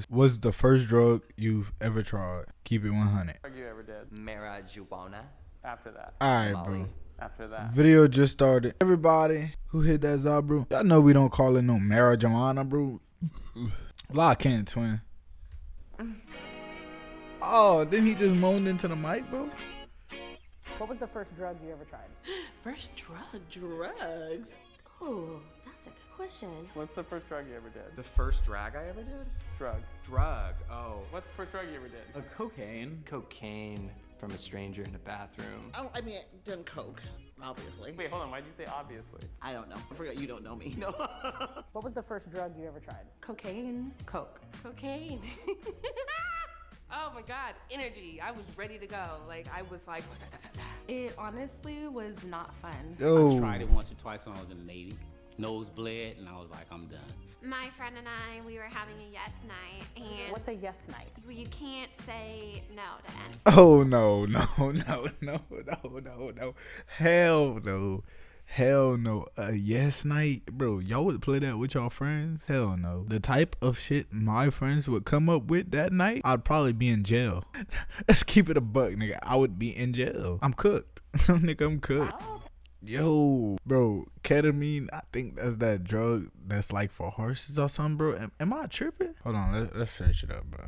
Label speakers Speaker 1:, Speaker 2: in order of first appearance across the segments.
Speaker 1: What's the first drug you've ever tried? Keep it 100.
Speaker 2: Drug you ever did?
Speaker 3: Marijuana.
Speaker 2: After that.
Speaker 1: Alright,
Speaker 3: Molly.
Speaker 1: bro.
Speaker 2: After that.
Speaker 1: Video just started. Everybody who hit that Zah, bro. Y'all know we don't call it no marijuana, bro. Lie can't, twin. Oh, then he just moaned into the mic, bro.
Speaker 4: What was the first drug you ever tried?
Speaker 5: First drugs? Oh, that's a good question.
Speaker 2: What's the first drug you ever did?
Speaker 6: The first drag I ever did?
Speaker 2: Drug.
Speaker 6: Oh.
Speaker 2: What's the first drug you ever did?
Speaker 7: Cocaine.
Speaker 3: Cocaine from a stranger in a bathroom.
Speaker 5: Oh, I mean, done coke, obviously.
Speaker 2: Wait, hold on. Why'd you say obviously?
Speaker 5: I don't know. I forgot you don't know me. No.
Speaker 4: What was the first drug you ever tried?
Speaker 8: Cocaine.
Speaker 4: Coke.
Speaker 8: Cocaine. Oh my God, energy. I was ready to go. Like, I was like, it honestly was not fun.
Speaker 1: Yo.
Speaker 7: I tried it once or twice when I was in the Navy. Nose bled, and I was like, I'm done.
Speaker 9: My friend and I, we were having a yes night, and
Speaker 4: What's a yes night?
Speaker 9: you can't say no to anything.
Speaker 1: Oh no. Hell no. Hell no. A yes night? Bro, y'all would play that with y'all friends? Hell no. The type of shit my friends would come up with that night, I'd probably be in jail. Let's keep it a buck, nigga. I would be in jail. I'm cooked. Nigga, I'm cooked. Yo, bro, ketamine, I think that's that drug that's like for horses or something, bro. Am I tripping? Hold on, let's search it up, bro.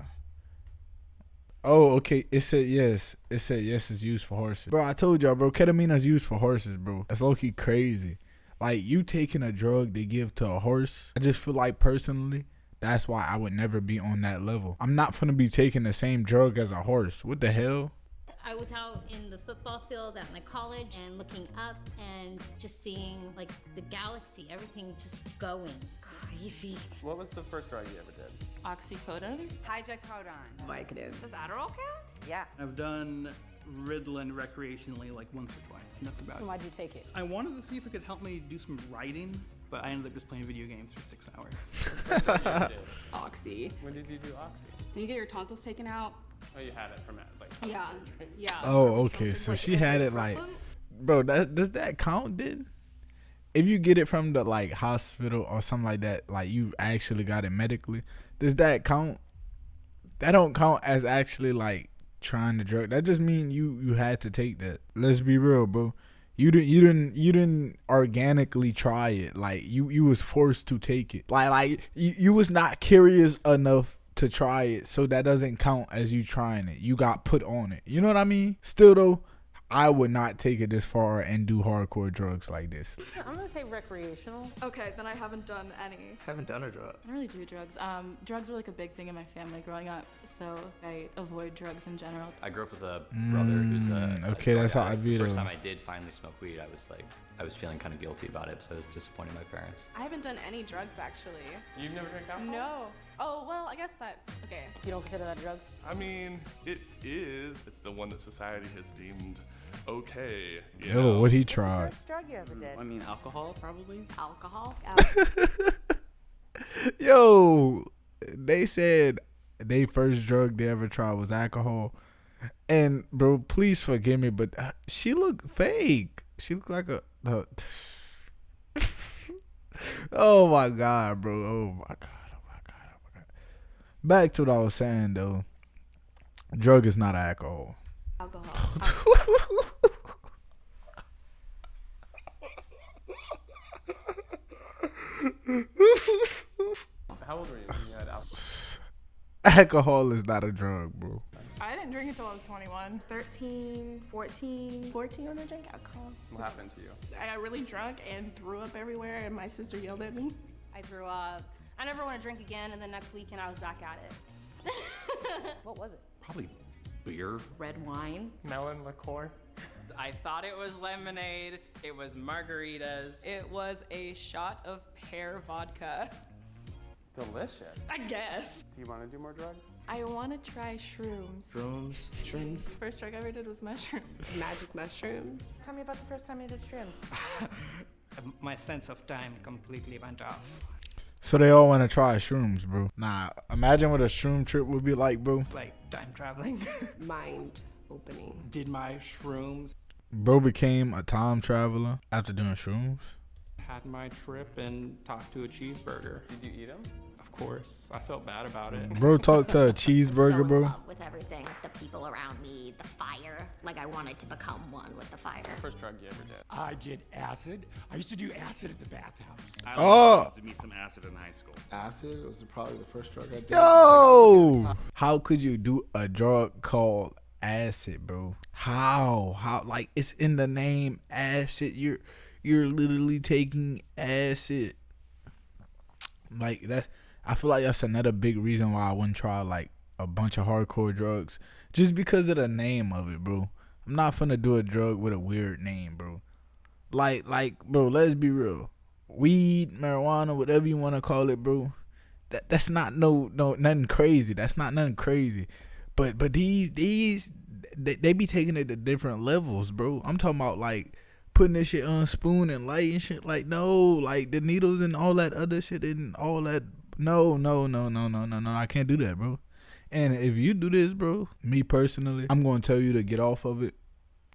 Speaker 1: Oh, okay. It said yes. It's used for horses. Bro, I told y'all, bro, ketamine is used for horses, bro. That's low-key crazy. Like, you taking a drug they give to a horse, I just feel like personally, that's why I would never be on that level. I'm not finna be taking the same drug as a horse. What the hell?
Speaker 10: I was out in the football field at my college and looking up and just seeing like the galaxy, everything just going crazy.
Speaker 2: What was the first drug you ever did?
Speaker 8: Oxycodone.
Speaker 4: Hydrocodone.
Speaker 5: Vicodin.
Speaker 8: Does Adderall count?
Speaker 4: Yeah.
Speaker 11: I've done Ritalin recreationally like once or twice. Enough about it.
Speaker 4: Why'd you take it?
Speaker 11: I wanted to see if it could help me do some writing, but I ended up just playing video games for 6 hours.
Speaker 8: Oxy.
Speaker 2: When did you do Oxy?
Speaker 8: When you get your tonsils taken out.
Speaker 2: Oh, you had it from it, like.
Speaker 8: Yeah.
Speaker 1: Oh, okay. So she had it like, bro, does that count then? If you get it from the like hospital or something like that, like you actually got it medically, does that count? That don't count as actually like trying the drug. That just mean you had to take that. Let's be real, bro. You didn't organically try it. Like you was forced to take it. Like you was not curious enough to try it, so that doesn't count as you trying it. You got put on it. You know what I mean? Still though, I would not take it this far and do hardcore drugs like this.
Speaker 4: I'm gonna say recreational.
Speaker 8: Okay, then I haven't done any.
Speaker 6: Haven't done a drug.
Speaker 8: I don't really do drugs. Drugs were like a big thing in my family growing up, so I avoid drugs in general.
Speaker 7: I grew up with a brother who's a
Speaker 1: okay,
Speaker 7: drug
Speaker 1: that's how I
Speaker 7: addict.
Speaker 1: view
Speaker 7: The first
Speaker 1: it.
Speaker 7: time I did finally smoke weed, I was feeling kind of guilty about it, so I was disappointing my parents.
Speaker 8: I haven't done any drugs actually.
Speaker 2: You've never drank alcohol?
Speaker 8: No. Oh, well, I guess that's okay.
Speaker 4: You don't consider that a drug?
Speaker 12: I mean, it is. It's the one that society has deemed okay. You
Speaker 1: Yo,
Speaker 12: know?
Speaker 1: what he
Speaker 4: What's the
Speaker 1: tried?
Speaker 4: first drug you ever did?
Speaker 7: I mean, alcohol, probably?
Speaker 8: Alcohol?
Speaker 1: Yo, they said they first drug they ever tried was alcohol. And bro, please forgive me, but she looked fake. She looked like a oh my god, bro. Oh my god. Back to what I was saying though. Drug is not alcohol.
Speaker 8: Alcohol.
Speaker 2: How old were you when you had alcohol?
Speaker 1: Alcohol is not a drug, bro.
Speaker 8: I didn't drink until I was 21.
Speaker 5: 13, 14 when I drank alcohol.
Speaker 2: What happened to you?
Speaker 8: I got really drunk and threw up everywhere, and my sister yelled at me.
Speaker 10: I threw up. I never want to drink again, and the next weekend I was back at it.
Speaker 4: What was it?
Speaker 6: Probably beer.
Speaker 8: Red wine.
Speaker 2: Melon liqueur?
Speaker 7: I thought it was lemonade. It was margaritas.
Speaker 8: It was a shot of pear vodka.
Speaker 2: Delicious.
Speaker 8: I guess.
Speaker 2: Do you want to do more drugs?
Speaker 8: I want to try shrooms.
Speaker 5: Shrooms.
Speaker 8: First drug I ever did was mushrooms.
Speaker 5: Magic mushrooms.
Speaker 4: Tell me about the first time you did shrooms.
Speaker 7: My sense of time completely went off.
Speaker 1: So they all want to try shrooms, bro. Nah, imagine what a shroom trip would be like, bro.
Speaker 7: It's like time traveling.
Speaker 5: Mind opening.
Speaker 7: Did my shrooms.
Speaker 1: Bro became a time traveler after doing shrooms.
Speaker 7: Had my trip and talked to a cheeseburger.
Speaker 2: Did you eat them?
Speaker 7: Of
Speaker 2: course. I felt bad about it.
Speaker 1: Bro, talk to a cheeseburger, bro.
Speaker 9: With everything, with the people around me, the fire. Like I wanted to become one with the fire.
Speaker 2: First drug you ever did?
Speaker 13: I did acid. I used to do acid at the bathhouse.
Speaker 6: I
Speaker 1: Oh.
Speaker 6: to meet some acid in high school.
Speaker 14: Acid was probably the first drug I did.
Speaker 1: Yo, how could you do a drug called acid, bro? How like it's in the name, acid. You're literally taking acid. Like that, I feel like that's another big reason why I wouldn't try like a bunch of hardcore drugs, just because of the name of it, bro. I'm not finna do a drug with a weird name, bro. Like, bro, let's be real. Weed, marijuana, whatever you want to call it, bro. That's not no nothing crazy. That's not nothing crazy. But these they be taking it to different levels, bro. I'm talking about like putting this shit on spoon and light and shit. Like no, like the needles and all that other shit and all that. No. I can't do that, bro. And if you do this, bro, me personally, I'm going to tell you to get off of it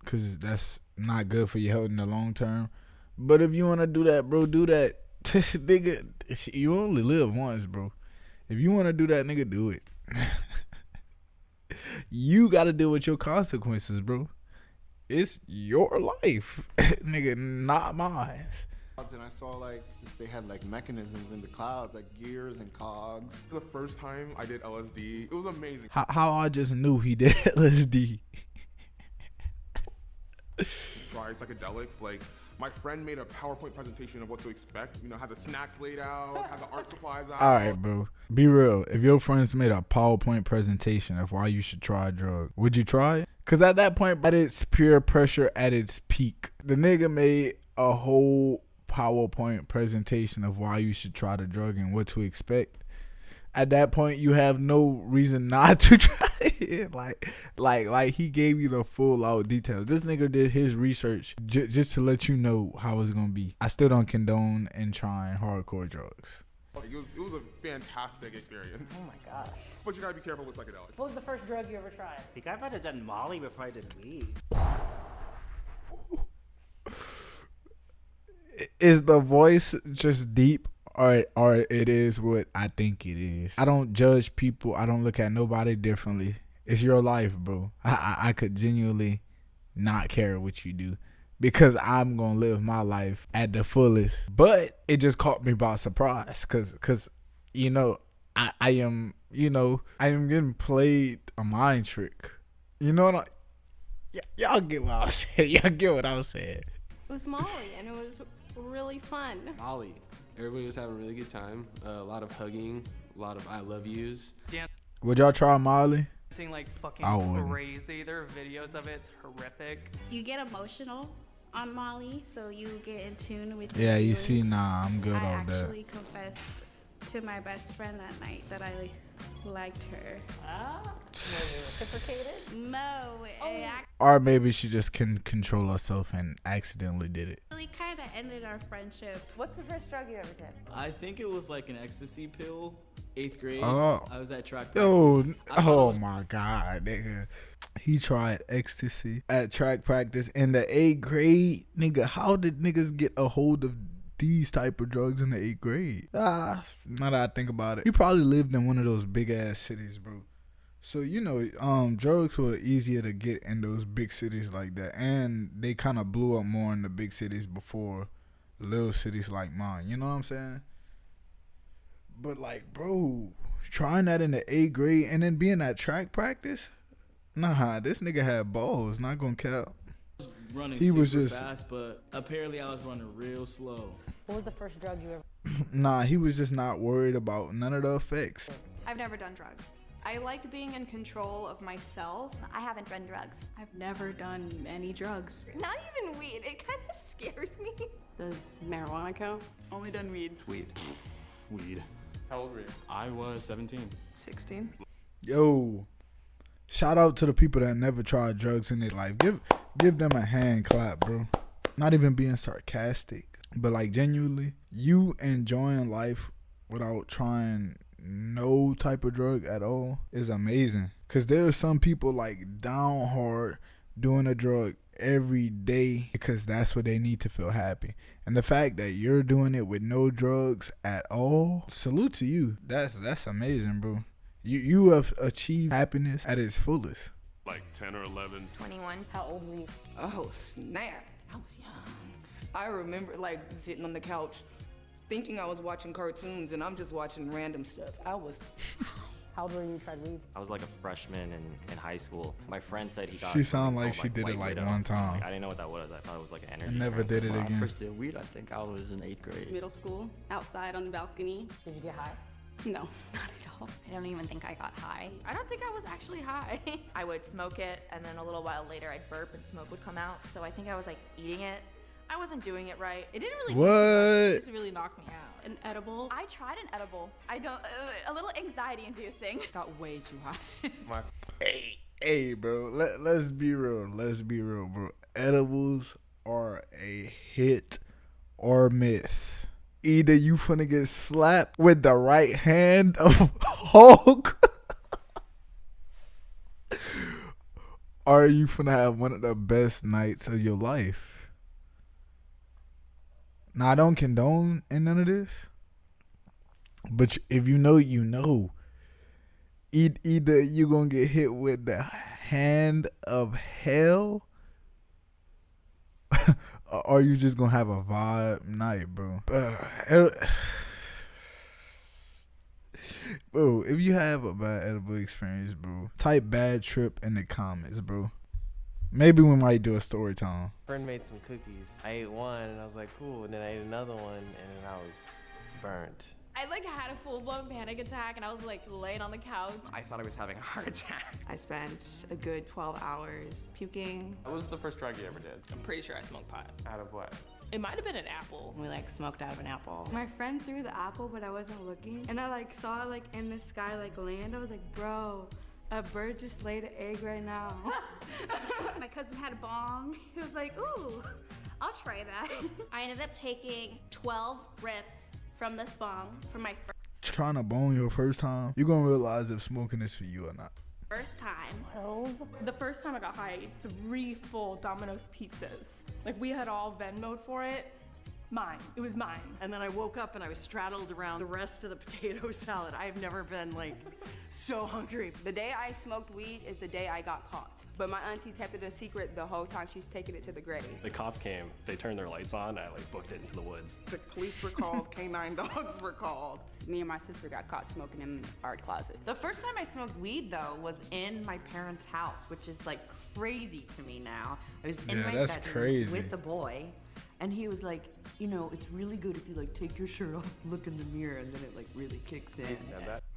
Speaker 1: because that's not good for your health in the long term. But if you want to do that, bro, do that. Nigga, you only live once, bro. If you want to do that, nigga, do it. You got to deal with your consequences, bro. It's your life, nigga, not mine.
Speaker 14: And I saw like they had like mechanisms in the clouds, like gears and cogs.
Speaker 15: The first time I did LSD, it was amazing.
Speaker 1: How I just knew he did LSD.
Speaker 15: Try psychedelics. Like my friend made a PowerPoint presentation of what to expect. You know, had the snacks laid out, had the art supplies out.
Speaker 1: All right, bro. Be real. If your friends made a PowerPoint presentation of why you should try a drug, would you try it? Because at that point, at its peer pressure at its peak, the nigga made a whole PowerPoint presentation of why you should try the drug and what to expect. At that point, you have no reason not to try it. Like he gave you the full out details. This nigga did his research just to let you know how it's gonna be. I still don't condone in trying hardcore drugs.
Speaker 15: It was a fantastic experience.
Speaker 4: Oh my gosh.
Speaker 15: But you gotta be careful with psychedelics.
Speaker 4: What was the first drug you ever tried?
Speaker 11: I think I might have done Molly before I did weed.
Speaker 1: Is the voice just deep or it is what I think it is? I don't judge people. I don't look at nobody differently. It's your life, bro. I could genuinely not care what you do because I'm going to live my life at the fullest. But it just caught me by surprise because you know, I am getting played a mind trick. You know what y'all get what I'm saying. Y'all get what I'm saying.
Speaker 8: It was Molly, and it was really fun.
Speaker 16: Molly. Everybody was having a really good time. A lot of hugging, a lot of I love yous.
Speaker 1: Would y'all try Molly?
Speaker 2: Dancing like fucking
Speaker 1: I wouldn't.
Speaker 2: crazy. There are videos of it. It's horrific.
Speaker 5: You get emotional on Molly, so you get in tune with
Speaker 1: Yeah,
Speaker 5: your
Speaker 1: you see,
Speaker 5: feelings.
Speaker 1: nah, I'm good
Speaker 5: I
Speaker 1: on that.
Speaker 5: actually confessed to my best friend that night that I liked her.
Speaker 4: Reciprocated?
Speaker 5: No, it
Speaker 1: Or maybe she just can control herself and accidentally did it.
Speaker 5: actually kind of ended our friendship.
Speaker 4: What's the first drug you ever did?
Speaker 3: I think it was like an ecstasy pill. 8th grade.
Speaker 1: Oh.
Speaker 3: I was at track
Speaker 1: Yo,
Speaker 3: practice. I thought it
Speaker 1: oh
Speaker 3: was-
Speaker 1: my God, nigga. He tried ecstasy at track practice in the 8th grade. Nigga, how did niggas get a hold of these type of drugs in the 8th grade? Now that I think about it, he probably lived in one of those big ass cities, bro. So, you know, drugs were easier to get in those big cities like that. And they kind of blew up more in the big cities before little cities like mine. You know what I'm saying? But, like, bro, trying that in the 8th grade and then being at track practice? Nah, this nigga had balls. Not gonna count.
Speaker 3: Running
Speaker 1: He
Speaker 3: super
Speaker 1: was just
Speaker 3: fast, but apparently I was running real slow.
Speaker 4: What was the first drug you ever?
Speaker 1: nah. He was just not worried about none of the effects.
Speaker 17: I've never done drugs. I like being in control of myself.
Speaker 9: I haven't done drugs.
Speaker 17: I've never done any drugs.
Speaker 8: Not even weed. It kind of scares me.
Speaker 2: Does marijuana count?
Speaker 17: Only done weed.
Speaker 16: Weed. Weed.
Speaker 2: How old were you?
Speaker 16: I was 17.
Speaker 17: 16.
Speaker 1: Yo, shout out to the people that never tried drugs in their life. Give them a hand clap, bro. Not even being sarcastic, but like genuinely, you enjoying life without trying no type of drug at all is amazing. Cause there are some people like down hard doing a drug every day because that's what they need to feel happy. And the fact that you're doing it with no drugs at all, salute to you. That's amazing, bro. You have achieved happiness at its fullest.
Speaker 12: Like 10 or 11.
Speaker 4: 21. How old were you?
Speaker 18: Oh, snap. I was young. I remember like sitting on the couch thinking I was watching cartoons and I'm just watching random stuff. I was...
Speaker 4: How old were you tried weed?
Speaker 19: I was like a freshman in high school. My friend said he got...
Speaker 1: She sound like she did it like one time.
Speaker 19: Like, I didn't know what that was. I thought it was like an energy
Speaker 1: I never
Speaker 19: drink.
Speaker 1: did it
Speaker 20: When
Speaker 1: again.
Speaker 20: I first did weed, I think I was in 8th grade.
Speaker 17: Middle school, outside on the balcony.
Speaker 4: Did you get high?
Speaker 17: No, not at all.
Speaker 21: I don't even think I got high.
Speaker 17: I don't think I was actually high.
Speaker 21: I would smoke it, and then a little while later I'd burp and smoke would come out. So I think I was like eating it. I wasn't doing it right. It didn't really
Speaker 1: What?
Speaker 17: just really knock me out. An edible.
Speaker 21: I tried an edible. I don't, a little anxiety inducing.
Speaker 17: Got way too high.
Speaker 1: Hey, bro. Let's be real. Let's be real, bro. Edibles are a hit or miss. Either you finna get slapped with the right hand of Hulk, or you finna have one of the best nights of your life. Now, I don't condone in none of this, but if you know, you know. Either you're gonna get hit with the hand of hell, or you just gonna have a vibe night, bro. Bro, if you have a bad edible experience, bro, type bad trip in the comments, bro. Maybe we might do a story time.
Speaker 22: Friend made some cookies. I ate one and I was like, cool. And then I ate another one and then I was burnt.
Speaker 23: I like had a full-blown panic attack and I was like laying on the couch.
Speaker 6: I thought I was having a heart attack.
Speaker 17: I spent a good 12 hours puking.
Speaker 12: What was the first drug you ever did?
Speaker 2: I'm pretty sure I smoked pot.
Speaker 12: Out of what?
Speaker 2: It might have been an apple.
Speaker 17: We like smoked out of an apple.
Speaker 24: My friend threw the apple, but I wasn't looking. And I like saw it like in the sky, like land. I was like, bro, a bird just laid an egg right now.
Speaker 21: My cousin had a bong. He was like, ooh, I'll try that. I ended up taking 12 rips from this bong for my
Speaker 1: Trying to bone your first time, you're gonna realize if smoking is for you or not.
Speaker 21: first time.
Speaker 2: 12? The first time I got high, I ate 3 full Domino's pizzas. Like we had all Venmo'd for it. Mine. It was mine.
Speaker 18: And then I woke up and I was straddled around the rest of the potato salad. I've never been like so hungry.
Speaker 25: The day I smoked weed is the day I got caught. But my auntie kept it a secret the whole time she's taking it to the grave.
Speaker 26: The cops came, they turned their lights on, I like booked it into the woods.
Speaker 18: The police were called, canine dogs were called.
Speaker 25: Me and my sister got caught smoking in our closet.
Speaker 27: The first time I smoked weed though was in my parents' house, which is like crazy to me now. I was in my
Speaker 1: that's
Speaker 27: bedroom
Speaker 1: crazy.
Speaker 27: with the boy. And he was like, you know, it's really good if you like take your shirt off, look in the mirror, and then it like really kicks in.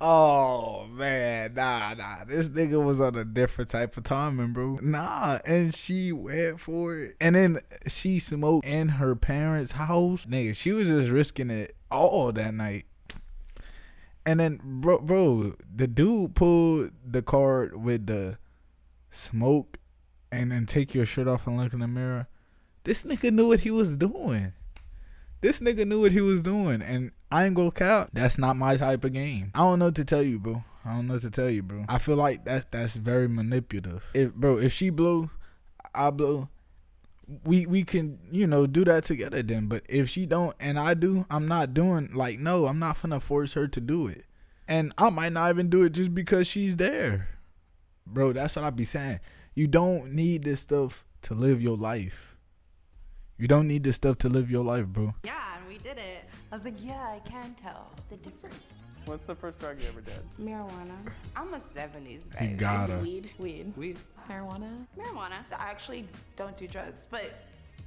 Speaker 1: Oh man, nah. This nigga was on a different type of timing, bro. Nah, and she went for it. And then she smoked in her parents' house. Nigga, she was just risking it all that night. And then, bro, the dude pulled the card with the smoke and then take your shirt off and look in the mirror. This nigga knew what he was doing. And I ain't gonna count. That's not my type of game. I don't know what to tell you, bro. I feel like that's very manipulative. If she blow, I blow. We can, do that together then. But if she don't and I do, I'm not doing, no, I'm not finna force her to do it. And I might not even do it just because she's there. Bro, that's what I be saying. You don't need this stuff to live your life. Bro.
Speaker 17: Yeah, and we did it. I was like, yeah, I can tell the difference.
Speaker 22: What's the first drug you ever did?
Speaker 17: Marijuana. I'm a 70s
Speaker 1: You
Speaker 17: baby.
Speaker 1: gotta.
Speaker 17: Weed.
Speaker 23: Marijuana.
Speaker 17: I actually don't do drugs, but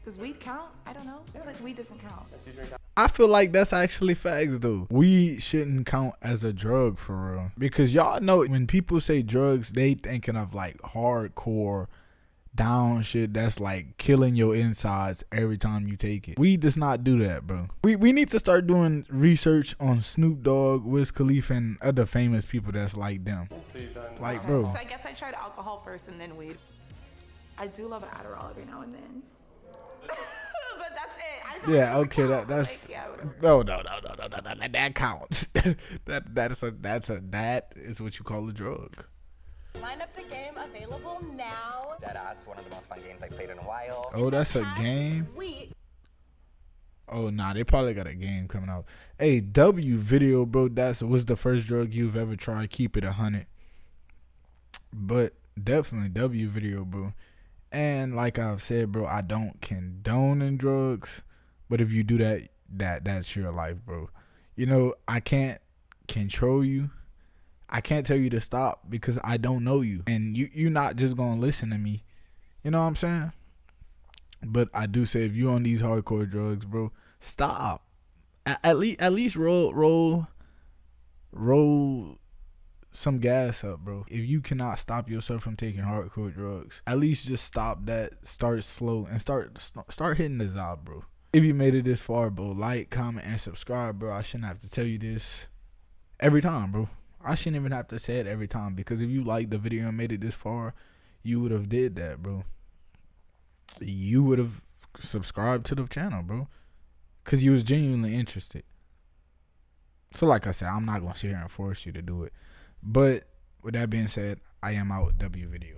Speaker 17: does weed count? I don't know. I feel like weed doesn't count.
Speaker 1: I feel like that's actually facts though. Weed shouldn't count as a drug for real. Because y'all know when people say drugs, they thinking of like hardcore down shit that's like killing your insides every time you take it. Weed does not do that, bro. We need to start doing research on Snoop Dogg, Wiz Khalifa, and other famous people that's like them.
Speaker 22: So you've done
Speaker 1: Bro.
Speaker 17: So I guess I tried alcohol first and then weed. I do love an Adderall every now and then. But that's it. I don't
Speaker 1: Yeah, okay, that's
Speaker 17: Like, yeah,
Speaker 1: no, that counts. that is what you call a drug.
Speaker 5: Line Up the Game available now.
Speaker 6: Deadass, one of the most fun games I played in a while.
Speaker 1: Oh, that's a game? Oh, nah, they probably got a game coming out. Hey, W video, bro, was the first drug you've ever tried. Keep it 100. But definitely W video, bro. And like I've said, bro, I don't condone in drugs. But if you do that, that's your life, bro. You know, I can't control you. I can't tell you to stop because I don't know you. And you're not just going to listen to me. You know what I'm saying? But I do say if you on these hardcore drugs, bro, stop. At least roll some gas up, bro. If you cannot stop yourself from taking hardcore drugs, at least just stop that. Start slow and start hitting the job, bro. If you made it this far, bro, like, comment, and subscribe, bro. I shouldn't have to tell you this every time, bro. I shouldn't even have to say it every time because if you liked the video and made it this far, you would have did that, bro. You would have subscribed to the channel, bro, because you was genuinely interested. So like I said, I'm not going to sit here and force you to do it. But with that being said, I am out. W video.